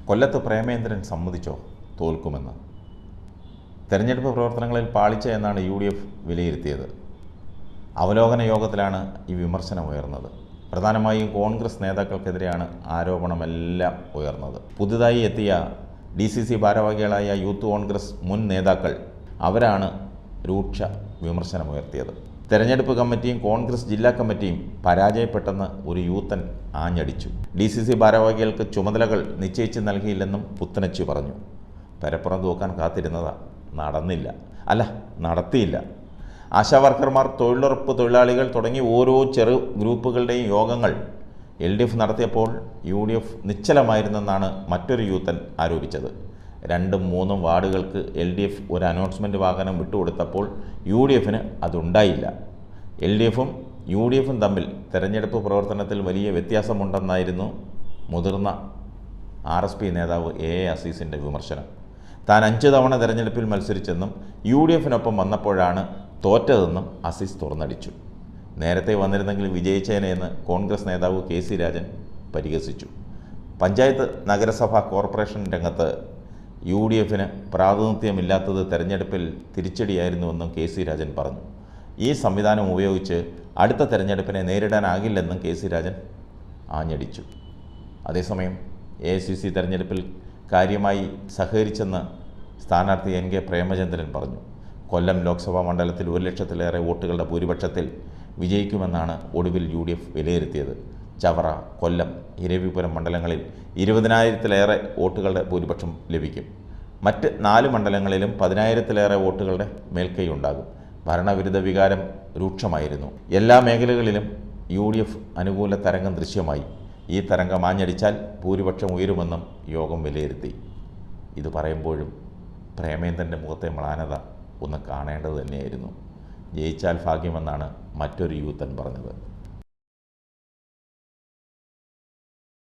കൊല്ലത്ത് പ്രേമേന്ദ്രൻ സമ്മതിച്ചോ തോൽക്കുമെന്ന്? തെരഞ്ഞെടുപ്പ് പ്രവർത്തനങ്ങളിൽ പാളിച്ച എന്നാണ് UDF വിലയിരുത്തിയത്. അവലോകന യോഗത്തിലാണ് ഈ വിമർശനമുയർന്നത്. പ്രധാനമായും കോൺഗ്രസ് നേതാക്കൾക്കെതിരെയാണ് ആരോപണമെല്ലാം ഉയർന്നത്. പുതുതായി എത്തിയ DCC ഭാരവാഹികളായ യൂത്ത് കോൺഗ്രസ് മുൻ നേതാക്കൾ അവരാണ് രൂക്ഷ വിമർശനമുയർത്തിയത്. തെരഞ്ഞെടുപ്പ് കമ്മിറ്റിയും കോൺഗ്രസ് ജില്ലാ കമ്മിറ്റിയും പരാജയപ്പെട്ടെന്ന് ഒരു യൂത്തൻ ആഞ്ഞടിച്ചു. DCC ഭാരവാഹികൾക്ക് ചുമതലകൾ നിശ്ചയിച്ച് നൽകിയില്ലെന്നും പുത്തനച്ചി പറഞ്ഞു. പരപ്പുറം തൂക്കാൻ കാത്തിരുന്നതാ, നടന്നില്ല. അല്ല, നടത്തിയില്ല. ആശാവർക്കർമാർ, തൊഴിലുറപ്പ് തൊഴിലാളികൾ തുടങ്ങി ഓരോ ചെറു ഗ്രൂപ്പുകളുടെയും യോഗങ്ങൾ LDF നടത്തിയപ്പോൾ UDF നിശ്ചലമായിരുന്നെന്നാണ് മറ്റൊരു യൂത്തൻ ആരോപിച്ചത്. 2-3 വാർഡുകൾക്ക് LDF ഒരു അനൗൺസ്മെൻറ്റ് വാഹനം വിട്ടുകൊടുത്തപ്പോൾ UDFന് അതുണ്ടായില്ല. LDFും UDFും തമ്മിൽ തെരഞ്ഞെടുപ്പ് പ്രവർത്തനത്തിൽ വലിയ വ്യത്യാസമുണ്ടെന്നായിരുന്നു മുതിർന്ന RSP നേതാവ് AA അസീസിൻ്റെ വിമർശനം. താൻ 5 തവണ തെരഞ്ഞെടുപ്പിൽ മത്സരിച്ചെന്നും UDFിനൊപ്പം വന്നപ്പോഴാണ് തോറ്റതെന്നും അസീസ് തുറന്നടിച്ചു. നേരത്തെ വന്നിരുന്നെങ്കിൽ വിജയിച്ചേനെന്ന് കോൺഗ്രസ് നേതാവ് KC രാജൻ പരിഹസിച്ചു. പഞ്ചായത്ത്, നഗരസഭ, കോർപ്പറേഷൻ രംഗത്ത് UDFിന് പ്രാതിനിധ്യമില്ലാത്തത് തെരഞ്ഞെടുപ്പിൽ തിരിച്ചടിയായിരുന്നുവെന്നും KC രാജൻ പറഞ്ഞു. ഈ സംവിധാനം ഉപയോഗിച്ച് അടുത്ത തെരഞ്ഞെടുപ്പിനെ നേരിടാനാകില്ലെന്നും KC രാജൻ ആഞ്ഞടിച്ചു. അതേസമയം AICC തെരഞ്ഞെടുപ്പിൽ കാര്യമായി സഹകരിച്ചെന്ന് സ്ഥാനാർത്ഥി NK പ്രേമചന്ദ്രൻ പറഞ്ഞു. കൊല്ലം ലോക്സഭാ മണ്ഡലത്തിൽ 1 ലക്ഷത്തിലേറെ വോട്ടുകളുടെ ഭൂരിപക്ഷത്തിൽ വിജയിക്കുമെന്നാണ് ഒടുവിൽ UDF വിലയിരുത്തിയത്. ചവറ, കൊല്ലം, ഇരവിപുരം മണ്ഡലങ്ങളിൽ 20,000-ലേറെ വോട്ടുകളുടെ ഭൂരിപക്ഷം ലഭിക്കും. മറ്റ് 4 മണ്ഡലങ്ങളിലും 10,000-ലേറെ വോട്ടുകളുടെ മേൽക്കൈ ഉണ്ടാകും. ഭരണവിരുദ്ധ വികാരം രൂക്ഷമായിരുന്നു. എല്ലാ മേഖലകളിലും UDF അനുകൂല തരംഗം ദൃശ്യമായി. ഈ തരംഗം ആഞ്ഞടിച്ചാൽ ഭൂരിപക്ഷം ഉയരുമെന്നും യോഗം വിലയിരുത്തി. ഇത് പറയുമ്പോഴും പ്രേമേന്ദ്രൻ്റെ മുഖത്തെ മ്ലാനത ഒന്ന് കാണേണ്ടത് തന്നെയായിരുന്നു. ജയിച്ചാൽ ഭാഗ്യമെന്നാണ് മറ്റൊരു യൂത്തൻ പറഞ്ഞത്.